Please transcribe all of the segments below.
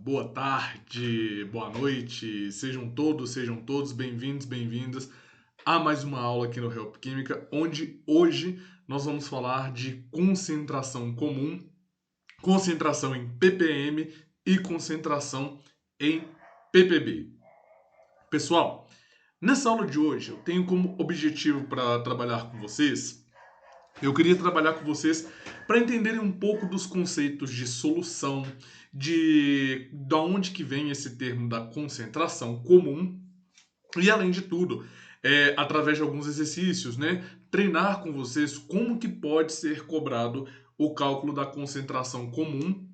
boa tarde, boa noite, sejam todos bem-vindos, bem-vindas a mais uma aula aqui no Help Química, onde hoje nós vamos falar de concentração comum, concentração em ppm e concentração em ppb. Pessoal, nessa aula de hoje eu tenho como objetivo para trabalhar com vocês, eu queria trabalhar com vocês para entenderem um pouco dos conceitos de solução, de onde que vem esse termo da concentração comum e, além de tudo, através de alguns exercícios, né, treinar com vocês como que pode ser cobrado o cálculo da concentração comum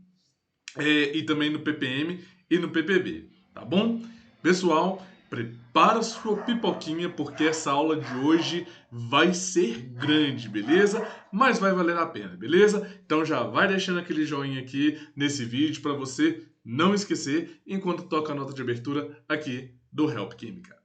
e também no ppm e no ppb, tá bom? Pessoal, prepara sua pipoquinha porque essa aula de hoje vai ser grande, beleza? Mas vai valer a pena, beleza? Então já vai deixando aquele joinha aqui nesse vídeo para você não esquecer enquanto toca a nota de abertura aqui do Help Química.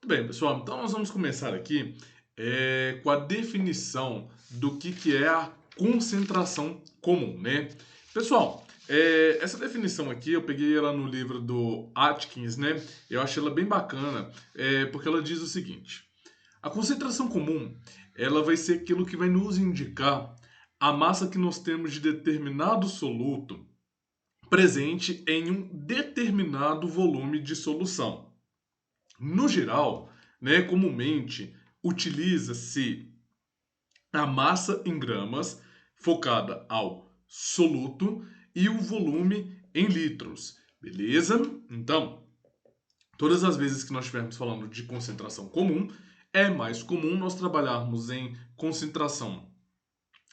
Bem, pessoal, então nós vamos começar aqui com a definição do que é a concentração comum, né? Pessoal, essa definição aqui eu peguei ela no livro do Atkins, né? Eu achei ela bem bacana, porque ela diz o seguinte: a concentração comum, ela vai ser aquilo que vai nos indicar a massa que nós temos de determinado soluto presente em um determinado volume de solução. No geral, né, comumente utiliza-se a massa em gramas focada ao soluto e o volume em litros, beleza? Então, todas as vezes que nós estivermos falando de concentração comum, é mais comum nós trabalharmos em concentração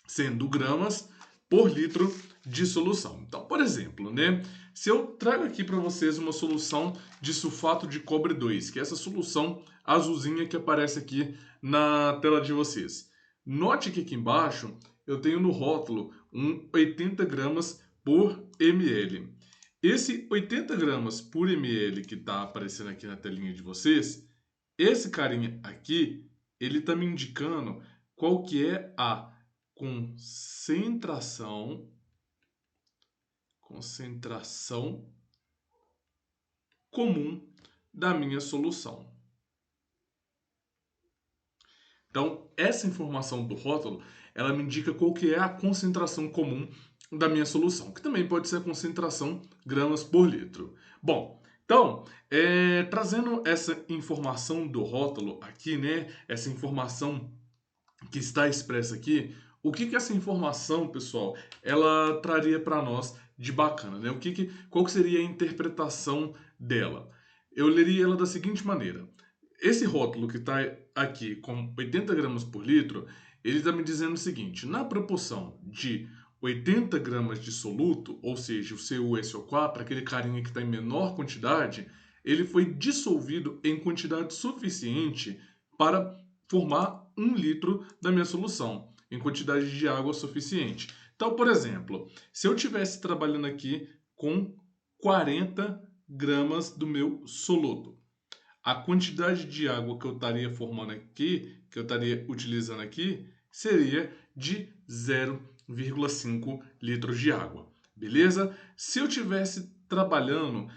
sendo gramas por litro de solução. Então, por exemplo, né, se eu trago aqui para vocês uma solução de sulfato de cobre 2, que é essa solução azulzinha que aparece aqui na tela de vocês. Note que aqui embaixo eu tenho no rótulo 80 gramas por ml. Esse 80 gramas por ml que está aparecendo aqui na telinha de vocês, esse carinha aqui, ele está me indicando qual que é a concentração comum da minha solução. Então, essa informação do rótulo, ela me indica qual que é a concentração comum da minha solução, que também pode ser a concentração gramas por litro. Bom, então, trazendo essa informação do rótulo aqui, né, essa informação que está expressa aqui, o que essa informação, pessoal, ela traria para nós de bacana, né? Qual que seria a interpretação dela? Eu leria ela da seguinte maneira: esse rótulo que está aqui com 80 gramas por litro, ele está me dizendo o seguinte: na proporção de 80 gramas de soluto, ou seja, o CuSO4, aquele carinha que está em menor quantidade, ele foi dissolvido em quantidade suficiente para formar 1 litro da minha solução, em quantidade de água suficiente. Então, por exemplo, se eu estivesse trabalhando aqui com 40 gramas do meu soluto, a quantidade de água que eu estaria formando aqui, que eu estaria utilizando aqui, seria de 0,5 litros de água. Beleza? Se eu estivesse trabalhando,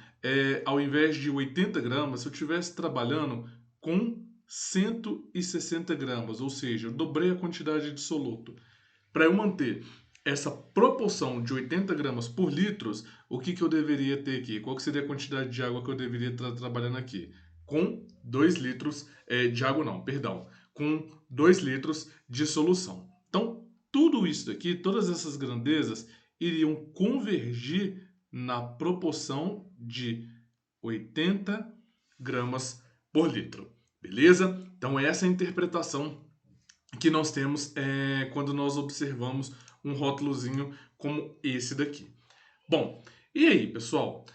ao invés de 80 gramas, se eu estivesse trabalhando com 160 gramas, ou seja, eu dobrei a quantidade de soluto. Para eu manter essa proporção de 80 gramas por litros, o que eu deveria ter aqui? Qual que seria a quantidade de água que eu deveria estar trabalhando aqui? Com 2 litros de água, não, perdão, com 2 litros de solução. Então, tudo isso aqui, todas essas grandezas, iriam convergir na proporção de 80 gramas por litro. Beleza? Então essa é a interpretação que nós temos quando nós observamos um rótulozinho como esse daqui. Bom, e aí, pessoal?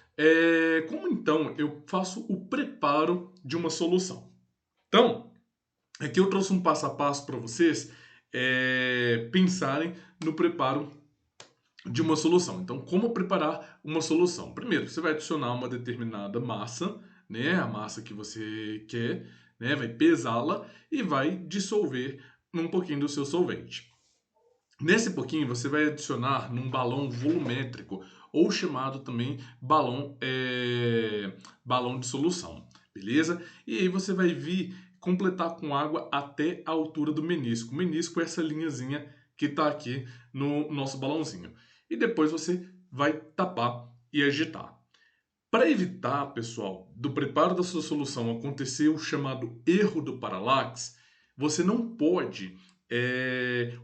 Como então eu faço o preparo de uma solução? Então, aqui eu trouxe um passo a passo para vocês pensarem no preparo de uma solução. Então, como preparar uma solução? Primeiro, você vai adicionar uma determinada massa, né? A massa que você quer, né? Vai pesá-la e vai dissolver num pouquinho do seu solvente. Nesse pouquinho, você vai adicionar num balão volumétrico, ou chamado também balão de solução, beleza? E aí você vai vir completar com água até a altura do menisco. O menisco é essa linhazinha que está aqui no nosso balãozinho. E depois você vai tapar e agitar. Para evitar, pessoal, do preparo da sua solução acontecer o chamado erro do paralaxe, você não pode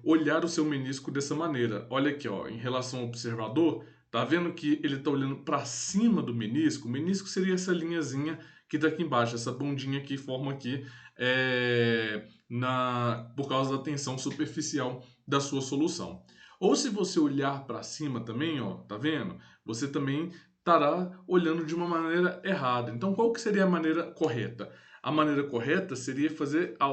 olhar o seu menisco dessa maneira. Olha aqui, ó, em relação ao observador, tá vendo que ele está olhando para cima do menisco? O menisco seria essa linhazinha que está aqui embaixo, essa bundinha que forma aqui por causa da tensão superficial da sua solução. Ou se você olhar para cima também, ó, tá vendo? Você também estará olhando de uma maneira errada. Então, qual que seria a maneira correta? A maneira correta seria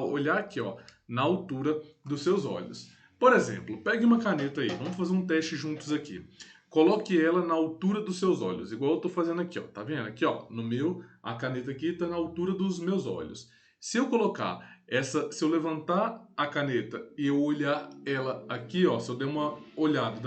olhar aqui, ó, na altura dos seus olhos. Por exemplo, pegue uma caneta aí, vamos fazer um teste juntos aqui. Coloque ela na altura dos seus olhos, igual eu estou fazendo aqui, ó. Tá vendo? Aqui, ó, a caneta aqui está na altura dos meus olhos. Se eu levantar a caneta e eu olhar ela aqui, ó, se eu der uma olhada,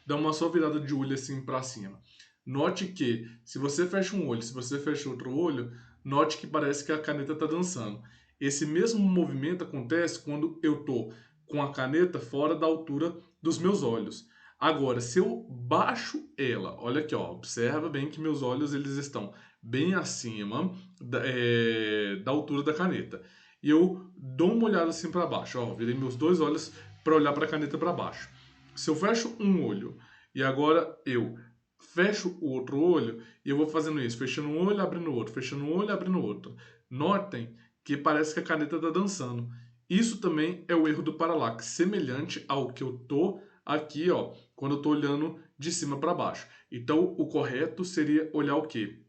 dá uma só virada de olho assim para cima. Note que se você fecha um olho, se você fecha outro olho, note que parece que a caneta está dançando. Esse mesmo movimento acontece quando eu estou com a caneta fora da altura dos meus olhos. Agora, se eu baixo ela, olha aqui, ó, observa bem que meus olhos eles estão bem acima da altura da caneta. E eu dou uma olhada assim para baixo, ó, virei meus dois olhos para olhar para a caneta para baixo. Se eu fecho um olho e agora eu fecho o outro olho e eu vou fazendo isso, fechando um olho, abrindo o outro, fechando um olho, abrindo o outro. Notem que parece que a caneta está dançando. Isso também é o erro do paralaxe, semelhante ao que eu tô aqui, ó, quando eu tô olhando de cima para baixo. Então, o correto seria olhar o quê?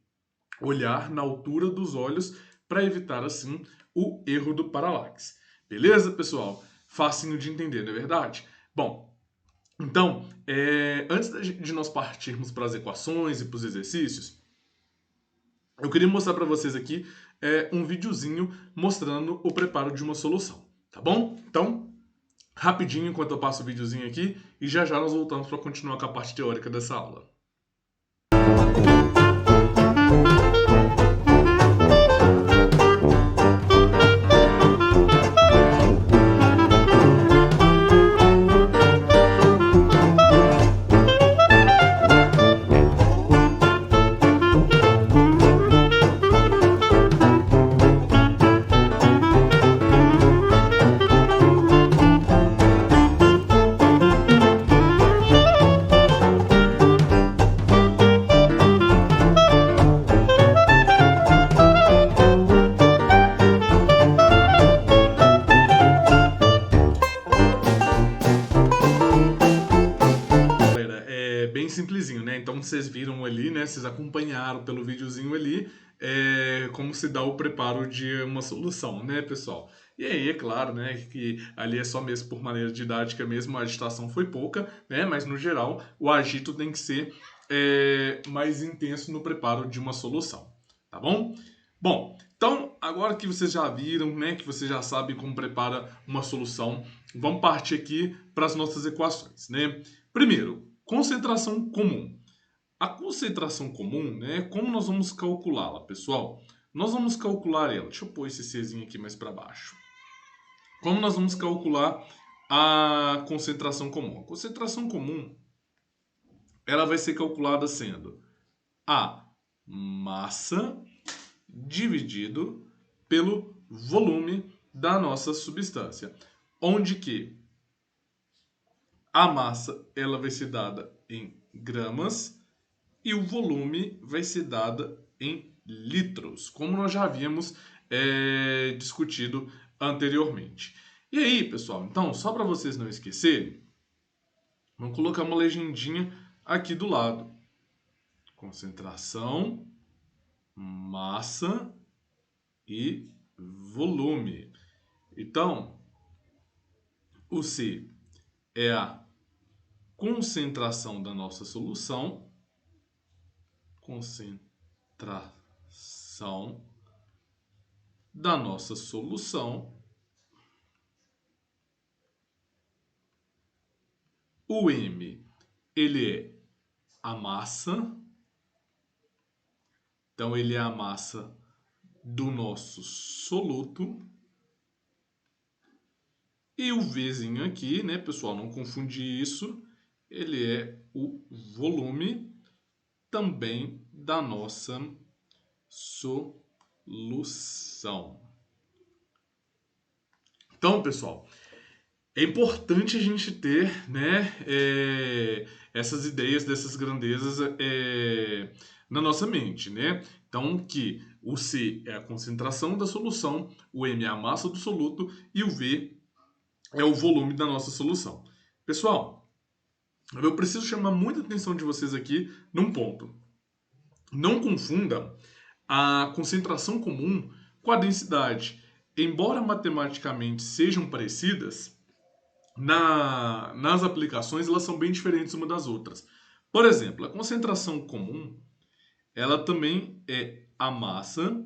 Olhar na altura dos olhos para evitar assim o erro do paralaxe. Beleza, pessoal? Facinho de entender, não é verdade? Bom, então, antes de nós partirmos para as equações e para os exercícios, eu queria mostrar para vocês aqui um videozinho mostrando o preparo de uma solução, tá bom? Então, rapidinho enquanto eu passo o videozinho aqui e já já nós voltamos para continuar com a parte teórica dessa aula. Bem simplesinho, né? Então vocês viram ali, né? Vocês acompanharam pelo videozinho ali como se dá o preparo de uma solução, né, pessoal? E aí, é claro, né, que ali é só mesmo por maneira didática mesmo, a agitação foi pouca, né? Mas no geral, o agito tem que ser mais intenso no preparo de uma solução, tá bom? Bom, então agora que vocês já viram, né, que você já sabe como prepara uma solução, vamos partir aqui para as nossas equações, né? Primeiro, concentração comum. A concentração comum, né, como nós vamos calculá-la, pessoal? Nós vamos calcular ela. Deixa eu pôr esse Czinho aqui mais para baixo. Como nós vamos calcular a concentração comum? A concentração comum, ela vai ser calculada sendo a massa dividido pelo volume da nossa substância, onde que a massa ela vai ser dada em gramas e o volume vai ser dado em litros, como nós já havíamos discutido anteriormente. E aí, pessoal, então, só para vocês não esquecerem, vamos colocar uma legendinha aqui do lado. Concentração, massa e volume. Então, o C é a concentração da nossa solução. Concentração da nossa solução. O M, ele é a massa. Então, ele é a massa do nosso soluto. E o Vzinho aqui, né, pessoal, não confundir isso, ele é o volume também da nossa solução. Então, pessoal, é importante a gente ter, né, essas ideias dessas grandezas na nossa mente, né? Então, que o C é a concentração da solução, o M é a massa do soluto e o V é o volume da nossa solução. Pessoal, eu preciso chamar muita atenção de vocês aqui num ponto. Não confunda a concentração comum com a densidade. Embora matematicamente sejam parecidas, nas aplicações elas são bem diferentes uma das outras. Por exemplo, a concentração comum, ela também é a massa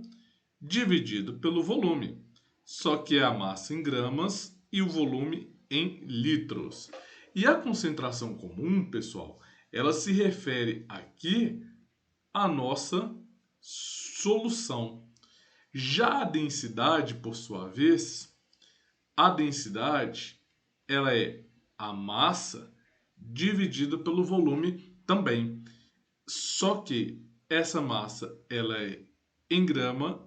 dividido pelo volume. Só que é a massa em gramas e o volume em litros. E a concentração comum, pessoal, ela se refere aqui à nossa solução. Já a densidade, por sua vez, a densidade ela é a massa dividida pelo volume também. Só que essa massa ela é em grama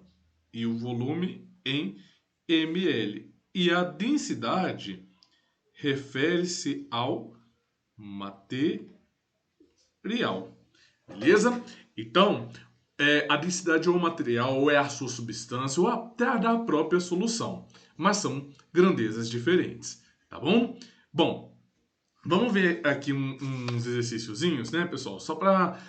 e o volume em ml. E a densidade refere-se ao material. Beleza? Então, a densidade ou o material, ou é a sua substância, ou até a da própria solução. Mas são grandezas diferentes, tá bom? Bom, vamos ver aqui uns exercíciozinhos, né, pessoal? Só para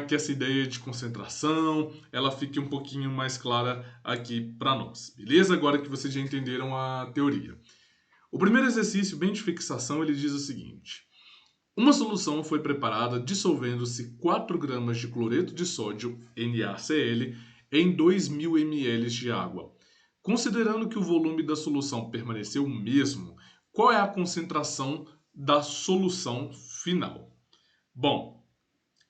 que essa ideia de concentração ela fique um pouquinho mais clara aqui para nós, beleza? Agora que vocês já entenderam a teoria. O primeiro exercício, bem de fixação, ele diz o seguinte: uma solução foi preparada dissolvendo-se 4 gramas de cloreto de sódio, NaCl, em 2.000 ml de água. Considerando que o volume da solução permaneceu o mesmo, qual é a concentração da solução final? Bom,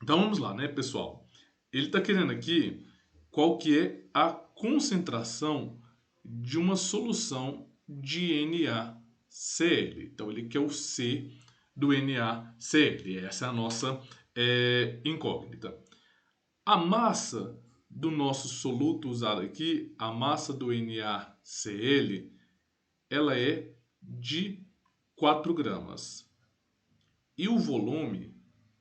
então vamos lá, né, pessoal? Ele está querendo aqui qual que é a concentração de uma solução de NaCl. Então ele quer o C do NaCl. Essa é a nossa incógnita. A massa do nosso soluto usado aqui, a massa do NaCl, ela é de 4 gramas. E o volume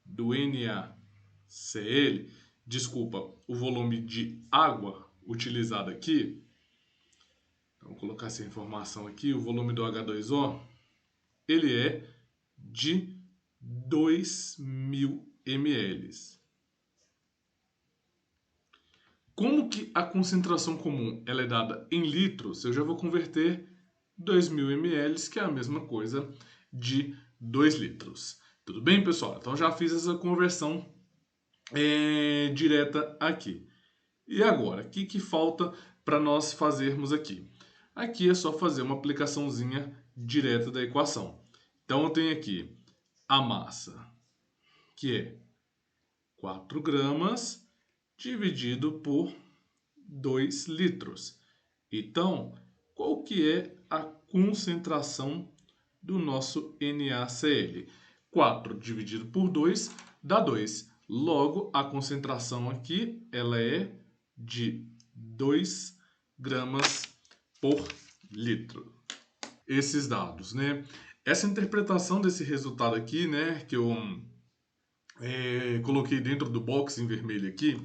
do NaCl, desculpa, o volume de água utilizado aqui, então vou colocar essa informação aqui, o volume do H2O, ele é de 2.000 ml. Como que a concentração comum ela é dada em litros, eu já vou converter 2.000 ml, que é a mesma coisa de 2 litros. Tudo bem, pessoal? Então já fiz essa conversão direta aqui. E agora, o que falta para nós fazermos aqui? Aqui é só fazer uma aplicaçãozinha direta da equação. Então eu tenho aqui a massa, que é 4 gramas dividido por 2 litros. Então, qual que é a concentração do nosso NaCl? 4 dividido por 2 dá 2. Logo, a concentração aqui ela é de 2 gramas por litro. Esses dados, né? Essa interpretação desse resultado aqui, né, que eu coloquei dentro do box em vermelho aqui,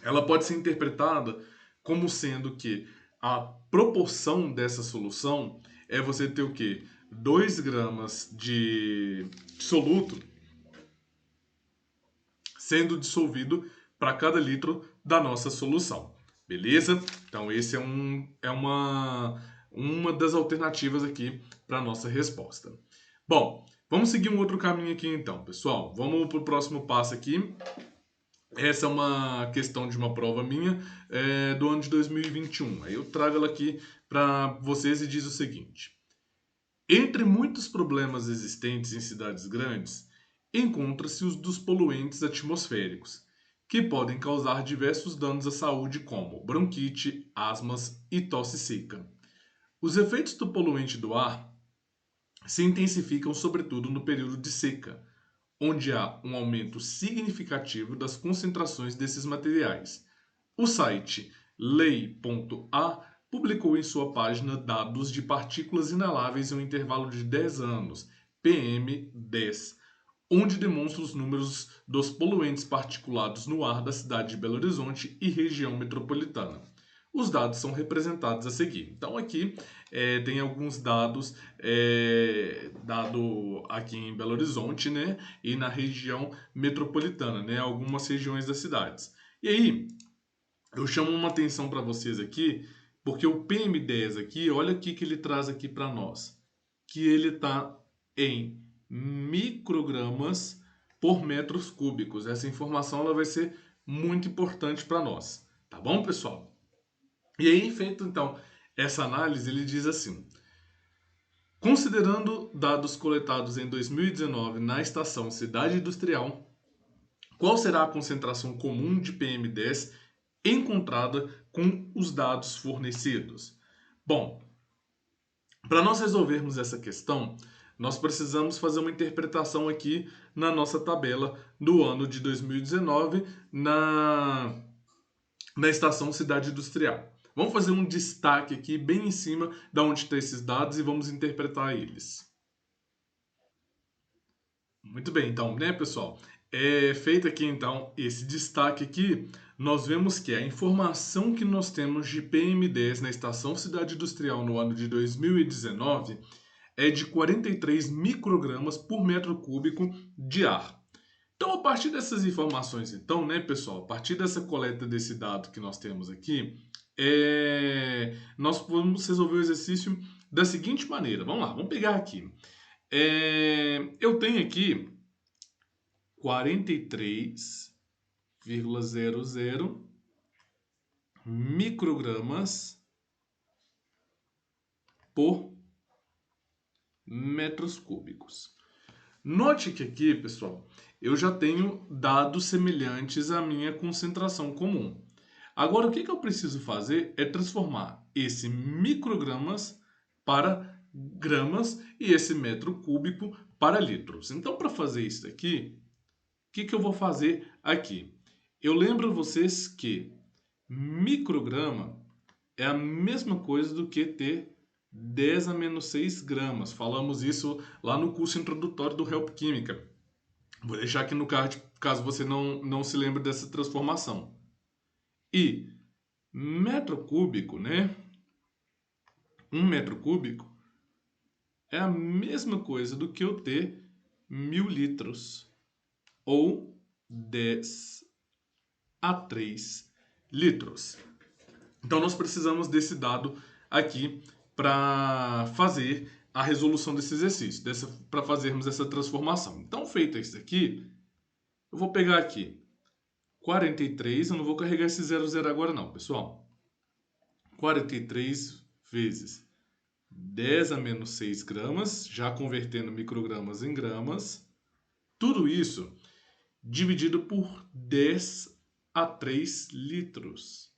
ela pode ser interpretada como sendo que a proporção dessa solução é você ter o quê? 2 gramas de soluto sendo dissolvido para cada litro da nossa solução. Beleza? Então, esse é uma das alternativas aqui para a nossa resposta. Bom, vamos seguir um outro caminho aqui então, pessoal. Vamos para o próximo passo aqui. Essa é uma questão de uma prova minha do ano de 2021. Aí eu trago ela aqui para vocês e diz o seguinte. Entre muitos problemas existentes em cidades grandes, encontra-se os dos poluentes atmosféricos, que podem causar diversos danos à saúde como bronquite, asmas e tosse seca. Os efeitos do poluente do ar se intensificam sobretudo no período de seca, onde há um aumento significativo das concentrações desses materiais. O site lei.a publicou em sua página dados de partículas inaláveis em um intervalo de 10 anos, PM10, onde demonstra os números dos poluentes particulados no ar da cidade de Belo Horizonte e região metropolitana. Os dados são representados a seguir. Então aqui tem alguns dados dado aqui em Belo Horizonte, né, e na região metropolitana, né, algumas regiões das cidades. E aí eu chamo uma atenção para vocês aqui, porque o PM10 aqui, olha o que ele traz aqui para nós, que ele está em microgramas por metros cúbicos. Essa informação ela vai ser muito importante para nós, tá bom, pessoal? E aí, feito então essa análise, ele diz assim: considerando dados coletados em 2019 na estação Cidade Industrial, qual será a concentração comum de PM10 encontrada com os dados fornecidos? Bom, para nós resolvermos essa questão, nós precisamos fazer uma interpretação aqui na nossa tabela do ano de 2019 na estação Cidade Industrial. Vamos fazer um destaque aqui bem em cima de onde estão esses dados e vamos interpretar eles. Muito bem, então, né, pessoal? Feito aqui, então, esse destaque aqui, nós vemos que a informação que nós temos de PM10 na Estação Cidade Industrial no ano de 2019 é de 43 microgramas por metro cúbico de ar. Então, a partir dessas informações, então, né, pessoal, a partir dessa coleta desse dado que nós temos aqui, nós vamos resolver o exercício da seguinte maneira. Vamos lá, vamos pegar aqui. Eu tenho aqui 43,00 microgramas por metros cúbicos. Note que aqui, pessoal, eu já tenho dados semelhantes à minha concentração comum. Agora, o que eu preciso fazer é transformar esse microgramas para gramas e esse metro cúbico para litros. Então, para fazer isso aqui, o que eu vou fazer aqui? Eu lembro vocês que micrograma é a mesma coisa do que ter 10 a menos 6 gramas. Falamos isso lá no curso introdutório do Help Química. Vou deixar aqui no card, caso você não se lembre dessa transformação. E metro cúbico, né? 1 metro cúbico é a mesma coisa do que eu ter 1000 litros. Ou 10 a 3 litros. Então, nós precisamos desse dado aqui para fazer a resolução desse exercício, para fazermos essa transformação. Então, feito isso aqui, eu vou pegar aqui 43, eu não vou carregar esse 00 agora não, pessoal. 43 vezes 10 a menos 6 gramas, já convertendo microgramas em gramas. Tudo isso dividido por 10 a 3 litros.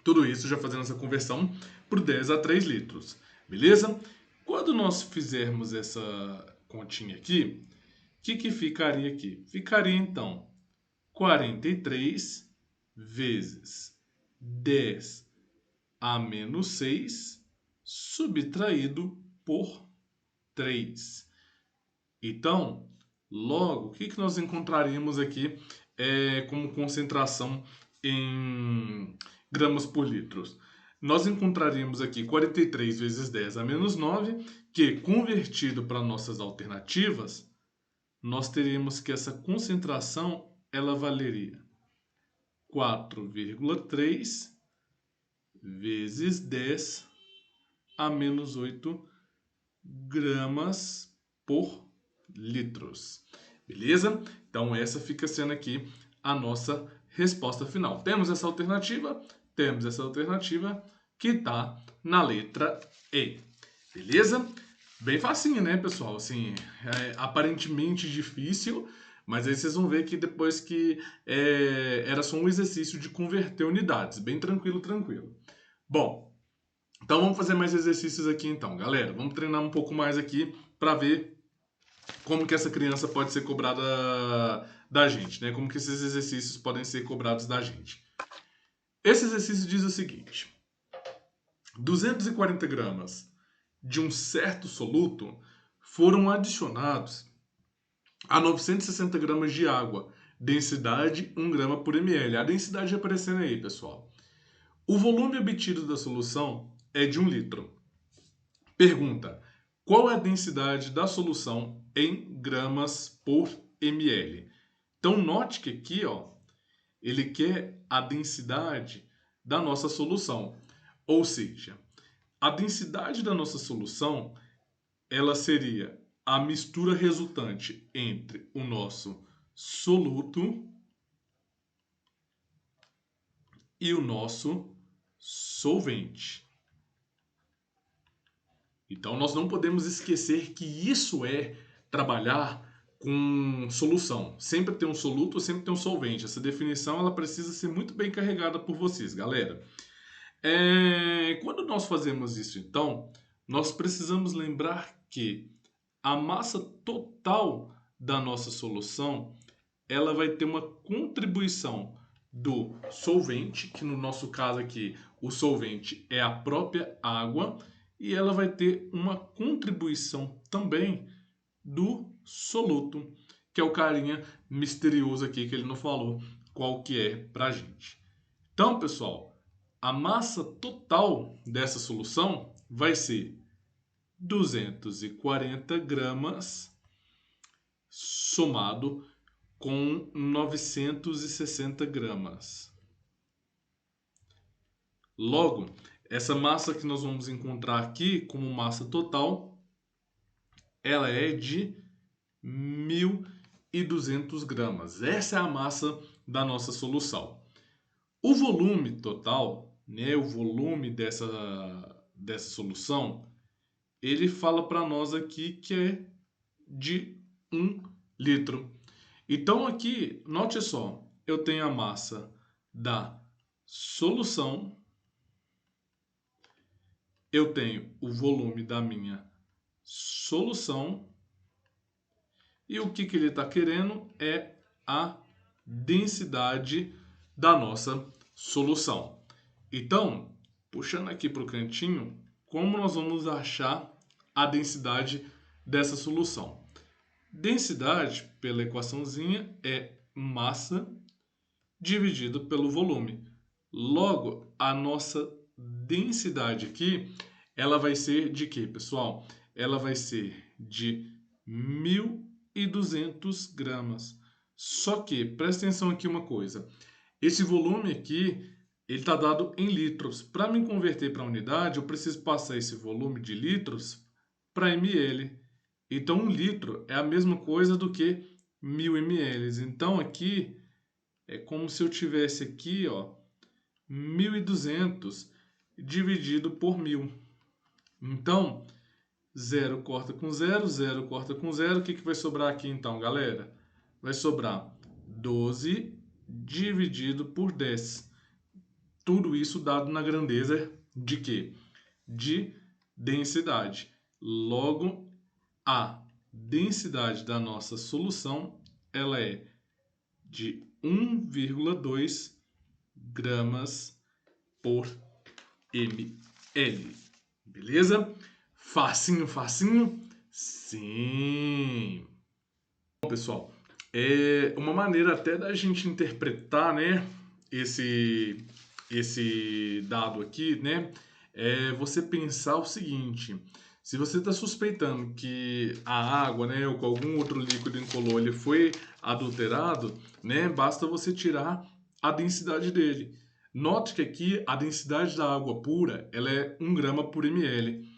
Tudo isso já fazendo essa conversão por 10 a 3 litros. Beleza? Quando nós fizermos essa continha aqui, o que ficaria aqui? Ficaria, então, 43 vezes 10 a menos 6 subtraído por 3. Então, logo, o que nós encontraríamos aqui como concentração em gramas por litro? nós encontraríamos aqui 43 vezes 10 a menos 9, que convertido para nossas alternativas, nós teríamos que essa concentração ela valeria 4,3 vezes 10 a menos 8 gramas por litros. Beleza? Então essa fica sendo aqui a nossa resposta final. Temos essa alternativa que está na letra E. Beleza? Bem facinho, né, pessoal? Assim, aparentemente difícil, mas aí vocês vão ver que depois que era só um exercício de converter unidades. Bem tranquilo, tranquilo. Bom, então vamos fazer mais exercícios aqui então, galera. Vamos treinar um pouco mais aqui para ver como que essa criança pode ser cobrada da gente, né? Como que esses exercícios podem ser cobrados da gente. Esse exercício diz o seguinte: 240 gramas de um certo soluto foram adicionados a 960 gramas de água, densidade 1 grama por ml. A densidade aparecendo aí, pessoal. O volume obtido da solução é de 1 litro. Pergunta: qual é a densidade da solução em gramas por ml? Então, note que aqui, ó, ele quer a densidade da nossa solução. Ou seja, a densidade da nossa solução, ela seria a mistura resultante entre o nosso soluto e o nosso solvente. Então, nós não podemos esquecer que isso é trabalhar com solução. Sempre tem um soluto, sempre tem um solvente. Essa definição ela precisa ser muito bem carregada por vocês, galera. Quando nós fazemos isso, então, nós precisamos lembrar que a massa total da nossa solução ela vai ter uma contribuição do solvente, que no nosso caso aqui o solvente é a própria água, e ela vai ter uma contribuição também do soluto, que é o carinha misterioso aqui que ele não falou qual que é pra gente. Então, pessoal, a massa total dessa solução vai ser 240 gramas somado com 960 gramas. Logo, essa massa que nós vamos encontrar aqui como massa total, ela é de 1.200 gramas. Essa é a massa da nossa solução. O volume total, né, o volume dessa solução, ele fala para nós aqui que é de 1 litro. Então aqui, note só, eu tenho a massa da solução, eu tenho o volume da minha solução e o que ele está querendo é a densidade da nossa solução. Então, puxando aqui para o cantinho, como nós vamos achar a densidade dessa solução? Densidade, pela equaçãozinha, é massa dividido pelo volume. Logo, a nossa densidade aqui, ela vai ser de quê, pessoal? Ela vai ser de 1.200 gramas. Só que, presta atenção aqui uma coisa. Esse volume aqui, ele está dado em litros. Para me converter para unidade, eu preciso passar esse volume de litros para ml. Então, 1 litro é a mesma coisa do que 1.000 ml. Então, aqui é como se eu tivesse aqui, ó, 1.200 dividido por 1.000. Então, 0 corta com 0, 0 corta com 0. O que vai sobrar aqui então, galera? Vai sobrar 12 dividido por 10. Tudo isso dado na grandeza de quê? De densidade. Logo, a densidade da nossa solução ela é de 1,2 gramas por ml. Beleza? Facinho, facinho? Sim! Bom, pessoal, é uma maneira até da gente interpretar, né, esse dado aqui, né, é você pensar o seguinte: se você está suspeitando que a água, né, ou com algum outro líquido incolor, ele foi adulterado, né, basta você tirar a densidade dele. Note que aqui a densidade da água pura, ela é 1 grama por ml.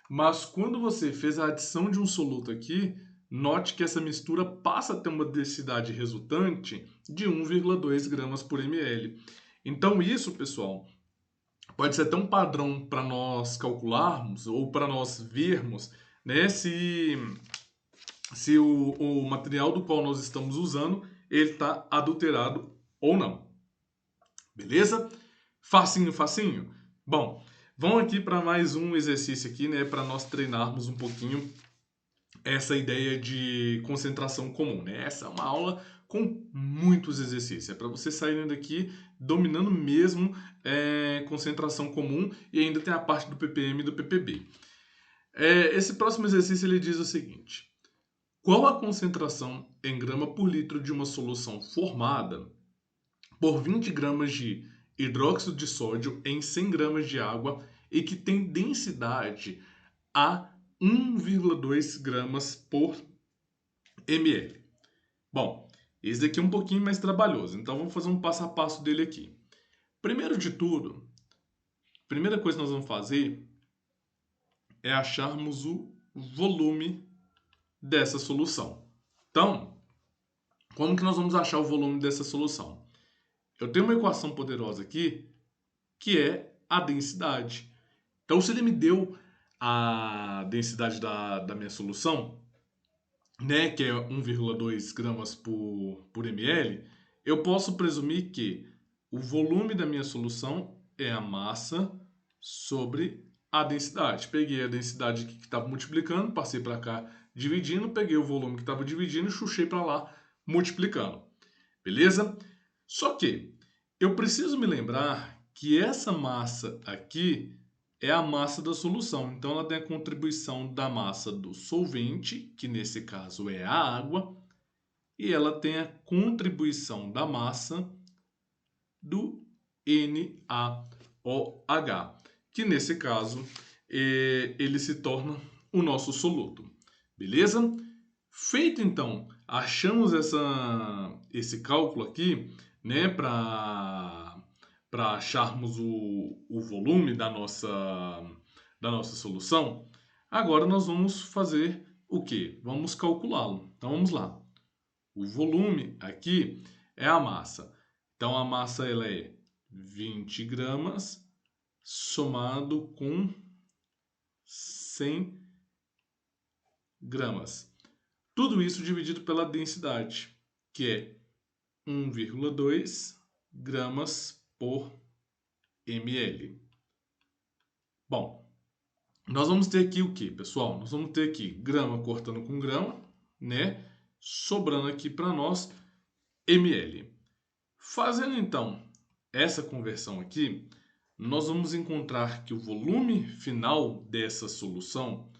Mas quando você fez a adição de um soluto aqui, note que essa mistura passa a ter uma densidade resultante de 1,2 gramas por ml. Então isso, pessoal, pode ser até um padrão para nós calcularmos ou para nós vermos, né, se o material do qual nós estamos usando ele está adulterado ou não. Beleza? Facinho, facinho? Bom, vamos aqui para mais um exercício aqui, né, para nós treinarmos um pouquinho essa ideia de concentração comum, né? Essa é uma aula com muitos exercícios, é para você sair daqui dominando mesmo concentração comum e ainda tem a parte do ppm e do ppb. Esse próximo exercício ele diz o seguinte: qual a concentração em grama por litro de uma solução formada por 20 gramas de hidróxido de sódio em 100 gramas de água e que tem densidade a 1,2 gramas por ml? Bom, esse daqui é um pouquinho mais trabalhoso, então vamos fazer um passo a passo dele aqui. Primeiro de tudo, a primeira coisa que nós vamos fazer é acharmos o volume dessa solução. Então, como que nós vamos achar o volume dessa solução? Eu tenho uma equação poderosa aqui, que é a densidade. Então, se ele me deu a densidade da minha solução, né, que é 1,2 gramas por ml, eu posso presumir que o volume da minha solução é a massa sobre a densidade. Peguei a densidade que estava multiplicando, passei para cá dividindo, peguei o volume que estava dividindo e chuchei para lá multiplicando. Beleza? Só que eu preciso me lembrar que essa massa aqui é a massa da solução. Então ela tem a contribuição da massa do solvente, que nesse caso é a água, e ela tem a contribuição da massa do NaOH, que nesse caso ele se torna o nosso soluto. Beleza? Feito então, achamos esse cálculo aqui, né, para acharmos o volume da nossa solução. Agora nós vamos fazer o quê? Vamos calculá-lo. Então vamos lá. O volume aqui é a massa. Então a massa ela é 20 gramas somado com 100 gramas. Tudo isso dividido pela densidade, que é 1,2 gramas por ml. Bom, nós vamos ter aqui o que, pessoal? Nós vamos ter aqui grama cortando com grama, né? Sobrando aqui para nós ml. Fazendo então essa conversão aqui, nós vamos encontrar que o volume final dessa solução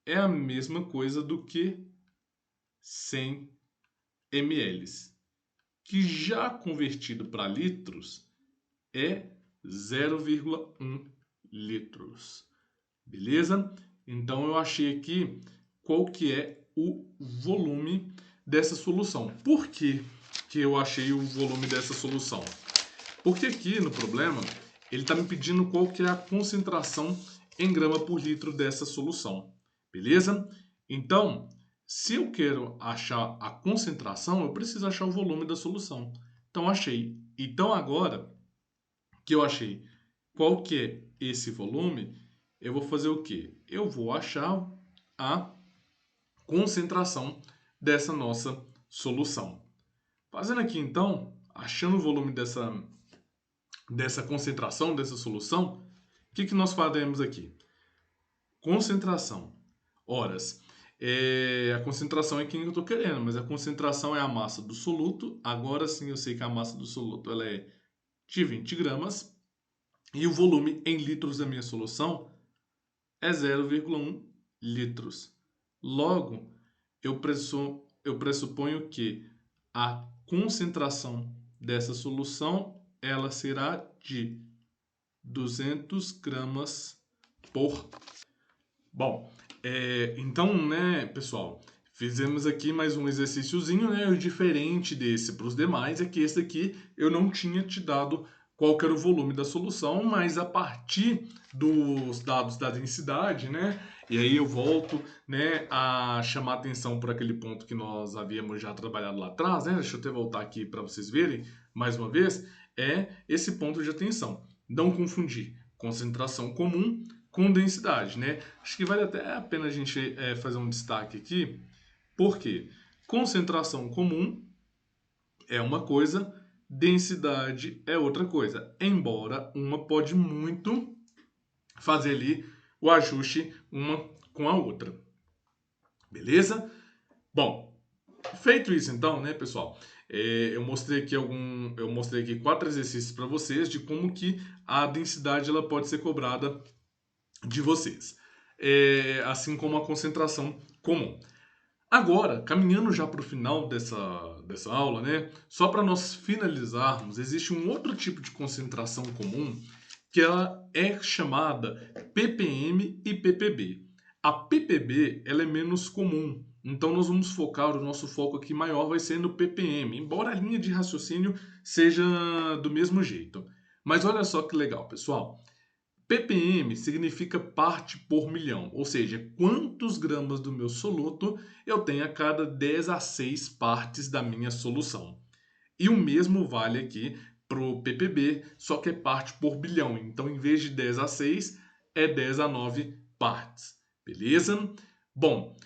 é a mesma coisa do que 100 ml, que já convertido para litros é 0,1 litros. Beleza? Então eu achei aqui qual que é o volume dessa solução. Por que eu achei o volume dessa solução? Porque aqui no problema ele está me pedindo qual que é a concentração em grama por litro dessa solução. Beleza? Então, se eu quero achar a concentração, eu preciso achar o volume da solução. Então achei. Então agora que eu achei qual que é esse volume, eu vou fazer o quê? Eu vou achar a concentração dessa nossa solução. Fazendo aqui então, achando o volume dessa concentração, dessa solução, o que nós faremos aqui? Concentração. Horas. A concentração é quem eu estou querendo, mas a concentração é a massa do soluto. Agora sim eu sei que a massa do soluto ela é de 20 gramas. E o volume em litros da minha solução é 0,1 litros. Logo, eu pressuponho que a concentração dessa solução ela será de 200 gramas por... Bom, então, né, pessoal, fizemos aqui mais um exercíciozinho, né, o diferente desse para os demais é que esse aqui eu não tinha te dado qual que era o volume da solução, mas a partir dos dados da densidade, né, e aí eu volto, né, a chamar atenção por aquele ponto que nós havíamos já trabalhado lá atrás, né, deixa eu até voltar aqui para vocês verem mais uma vez, é esse ponto de atenção. Não confundir concentração comum com densidade, né? Acho que vale até a pena a gente fazer um destaque aqui, porque concentração comum é uma coisa, densidade é outra coisa. Embora uma pode muito fazer ali o ajuste uma com a outra. Beleza? Bom, feito isso então, né, pessoal? Eu mostrei aqui 4 exercícios para vocês de como que a densidade ela pode ser cobrada de vocês, assim como a concentração comum. Agora, caminhando já para o final dessa aula, né? Só para nós finalizarmos, existe um outro tipo de concentração comum que ela é chamada ppm e ppb. A ppb ela é menos comum, então nós vamos focar, o nosso foco aqui maior vai ser no ppm, embora a linha de raciocínio seja do mesmo jeito. Mas olha só que legal, pessoal. ppm significa parte por milhão, ou seja, quantos gramas do meu soluto eu tenho a cada 10 a 6 partes da minha solução. E o mesmo vale aqui para o ppb, só que é parte por bilhão. Então, em vez de 10 a 6, é 10 a 9 partes. Beleza? Bom,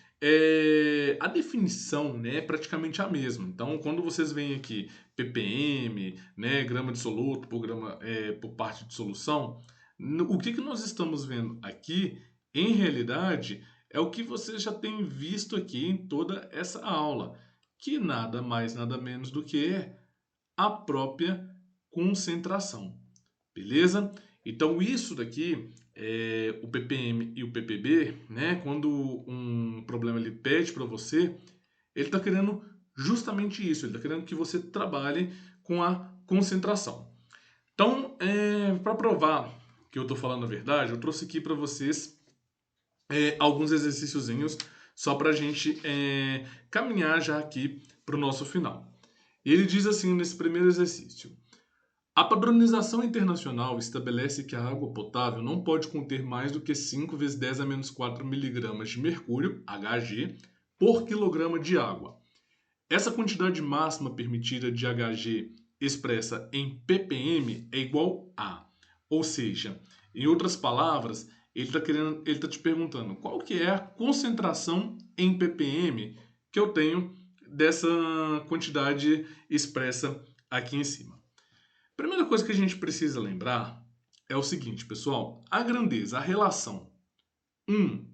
a definição, né, é praticamente a mesma. Então, quando vocês veem aqui ppm, né, grama de soluto por, por parte de solução, o que nós estamos vendo aqui, em realidade, é o que você já tem visto aqui em toda essa aula, que nada mais, nada menos do que a própria concentração. Beleza? Então, isso daqui, o ppm e o ppb, né, quando um problema ele pede para você, ele está querendo justamente isso, ele está querendo que você trabalhe com a concentração. Então, para provar que eu estou falando a verdade, eu trouxe aqui para vocês alguns exercíciozinhos só para a gente caminhar já aqui para o nosso final. E ele diz assim nesse primeiro exercício: a padronização internacional estabelece que a água potável não pode conter mais do que 5 vezes 10 a menos 4 miligramas de mercúrio, Hg, por quilograma de água. Essa quantidade máxima permitida de Hg expressa em ppm é igual a. Ou seja, em outras palavras, ele está te perguntando qual que é a concentração em ppm que eu tenho dessa quantidade expressa aqui em cima. Primeira coisa que a gente precisa lembrar é o seguinte, pessoal. A grandeza, a relação 1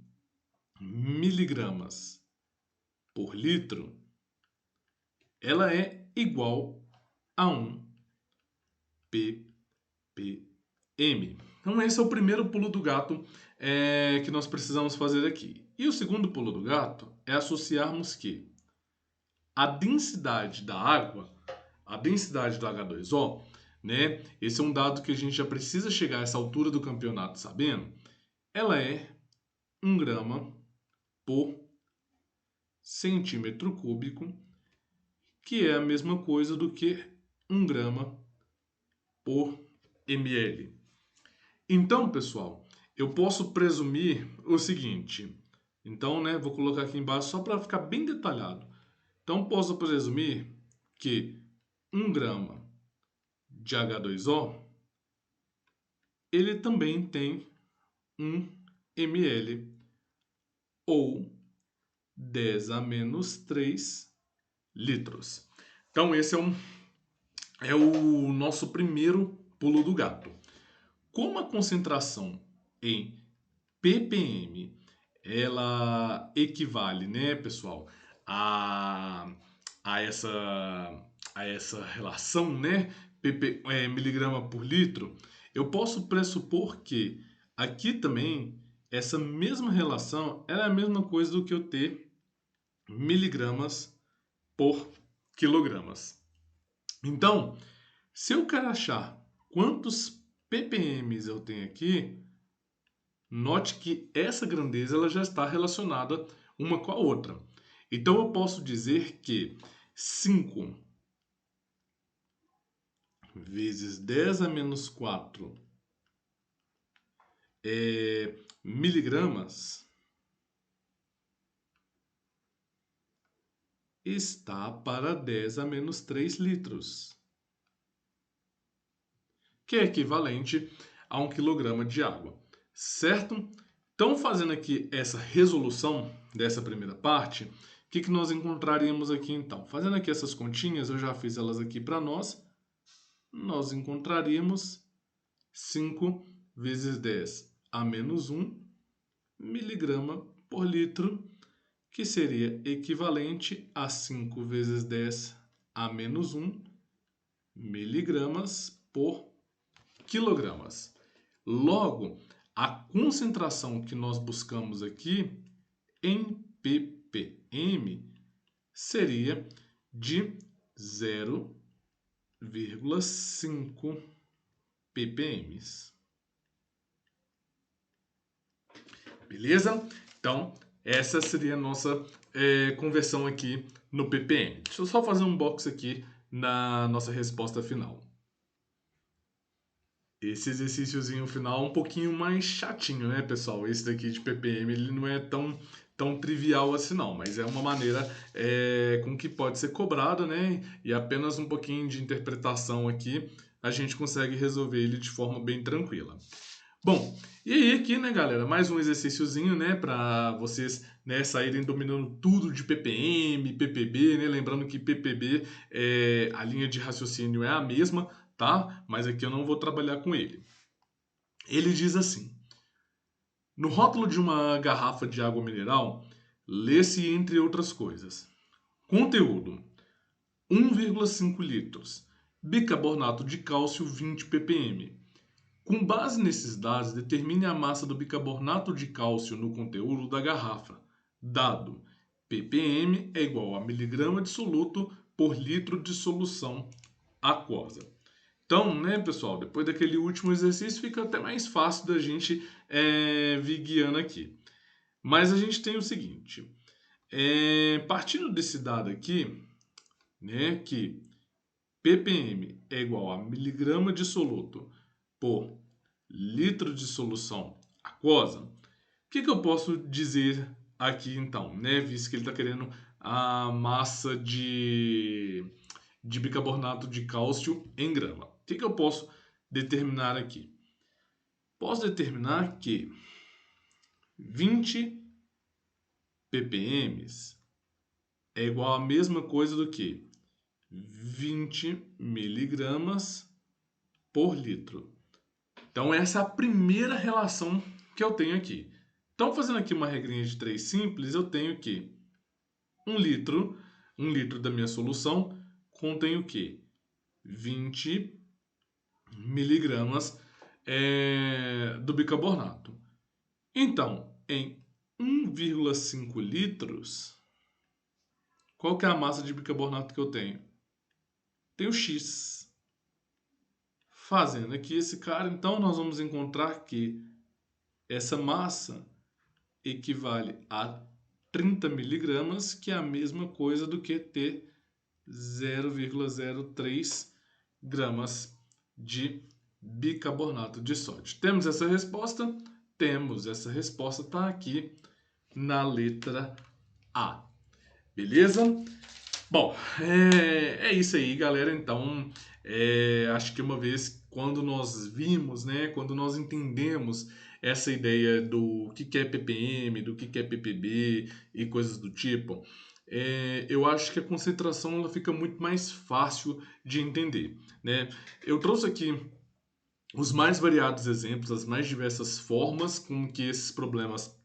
miligramas por litro, ela é igual a 1 ppm. Então esse é o primeiro pulo do gato que nós precisamos fazer aqui. E o segundo pulo do gato é associarmos que a densidade da água, a densidade do H2O, né? Esse é um dado que a gente já precisa chegar a essa altura do campeonato sabendo. Ela é 1 grama por centímetro cúbico, que é a mesma coisa do que 1 grama por ml. Então, pessoal, eu posso presumir o seguinte. Então, né, vou colocar aqui embaixo só para ficar bem detalhado. Então, posso presumir que 1 grama de H2O, ele também tem 1 ml, ou 10 a menos 3 litros. Então, esse é o nosso primeiro pulo do gato. Como a concentração em ppm ela equivale, né, pessoal, a, a, essa, a essa relação, né, miligrama por litro, eu posso pressupor que aqui também essa mesma relação é a mesma coisa do que eu ter miligramas por quilogramas. Então, se eu quero achar quantos ppm eu tenho aqui, note que essa grandeza ela já está relacionada uma com a outra. Então, eu posso dizer que 5 vezes 10 a menos 4 miligramas está para 10 a menos 3 litros, que é equivalente a 1 quilograma de água, certo? Então, fazendo aqui essa resolução dessa primeira parte, o que nós encontraríamos aqui então? Fazendo aqui essas continhas, eu já fiz elas aqui para nós encontraríamos 5 vezes 10 a menos 1 miligrama por litro, que seria equivalente a 5 vezes 10 a menos 1 miligramas por quilogramas. Logo, a concentração que nós buscamos aqui em ppm seria de 0,5 ppm. Beleza? Então, essa seria a nossa conversão aqui no ppm. Deixa eu só fazer um box aqui na nossa resposta final. Esse exercíciozinho final é um pouquinho mais chatinho, né, pessoal? Esse daqui de ppm, ele não é tão trivial assim não, mas é uma maneira com que pode ser cobrado, né? E apenas um pouquinho de interpretação aqui, a gente consegue resolver ele de forma bem tranquila. Bom, e aí aqui, né, galera, mais um exercíciozinho, né, para vocês, né, saírem dominando tudo de ppm, ppb, né, lembrando que ppb, a linha de raciocínio é a mesma, tá? Mas aqui eu não vou trabalhar com ele. Ele diz assim: no rótulo de uma garrafa de água mineral, lê-se entre outras coisas: conteúdo 1,5 litros, bicarbonato de cálcio 20 ppm. Com base nesses dados, determine a massa do bicarbonato de cálcio no conteúdo da garrafa, dado ppm é igual a miligrama de soluto por litro de solução aquosa. Então, né, pessoal, depois daquele último exercício fica até mais fácil da gente vir guiando aqui. Mas a gente tem o seguinte, partindo desse dado aqui, né, que ppm é igual a miligrama de soluto por litro de solução aquosa, o que eu posso dizer aqui então, né, visto que ele está querendo a massa de bicarbonato de cálcio em grama. O que eu posso determinar aqui? Posso determinar que 20 ppm é igual a mesma coisa do que 20 miligramas por litro. Então, essa é a primeira relação que eu tenho aqui. Então, fazendo aqui uma regrinha de 3 simples, eu tenho que 1 litro da minha solução contém o quê? 20 miligramas do bicarbonato. Então, em 1,5 litros, qual que é a massa de bicarbonato que eu tenho? Tenho X. Fazendo aqui esse cara, então nós vamos encontrar que essa massa equivale a 30 miligramas, que é a mesma coisa do que ter 0,03 gramas de bicarbonato de sódio. Temos essa resposta? Temos. Essa resposta está aqui na letra A. Beleza? Bom, é isso aí, galera. Então, acho que uma vez quando nós vimos, né, quando nós entendemos essa ideia do que é ppm, do que é ppb e coisas do tipo, eu acho que a concentração ela fica muito mais fácil de entender, né? Eu trouxe aqui os mais variados exemplos, as mais diversas formas com que esses problemas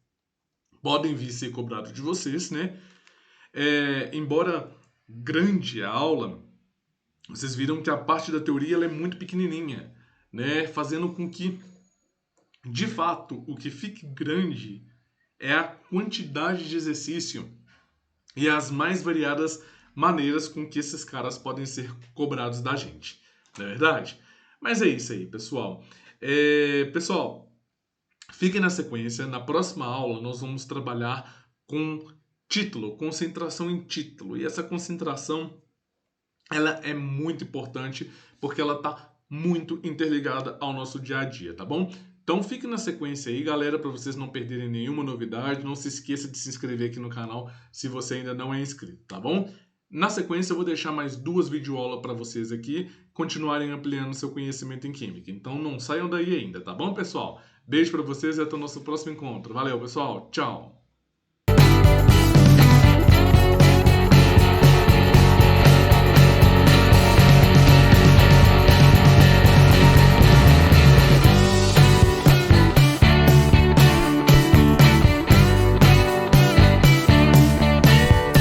podem vir a ser cobrados de vocês, né? Embora grande a aula, vocês viram que a parte da teoria ela é muito pequenininha, né? Fazendo com que, de fato, o que fique grande é a quantidade de exercício e as mais variadas maneiras com que esses caras podem ser cobrados da gente, não é verdade? Mas é isso aí, pessoal. Pessoal, fiquem na sequência. Na próxima aula, nós vamos trabalhar com título, concentração em título. E essa concentração, ela é muito importante porque ela está muito interligada ao nosso dia a dia, tá bom? Então fique na sequência aí, galera, para vocês não perderem nenhuma novidade. Não se esqueça de se inscrever aqui no canal se você ainda não é inscrito, tá bom? Na sequência, eu vou deixar mais 2 videoaulas para vocês aqui continuarem ampliando seu conhecimento em Química. Então não saiam daí ainda, tá bom, pessoal? Beijo para vocês e até o nosso próximo encontro. Valeu, pessoal. Tchau!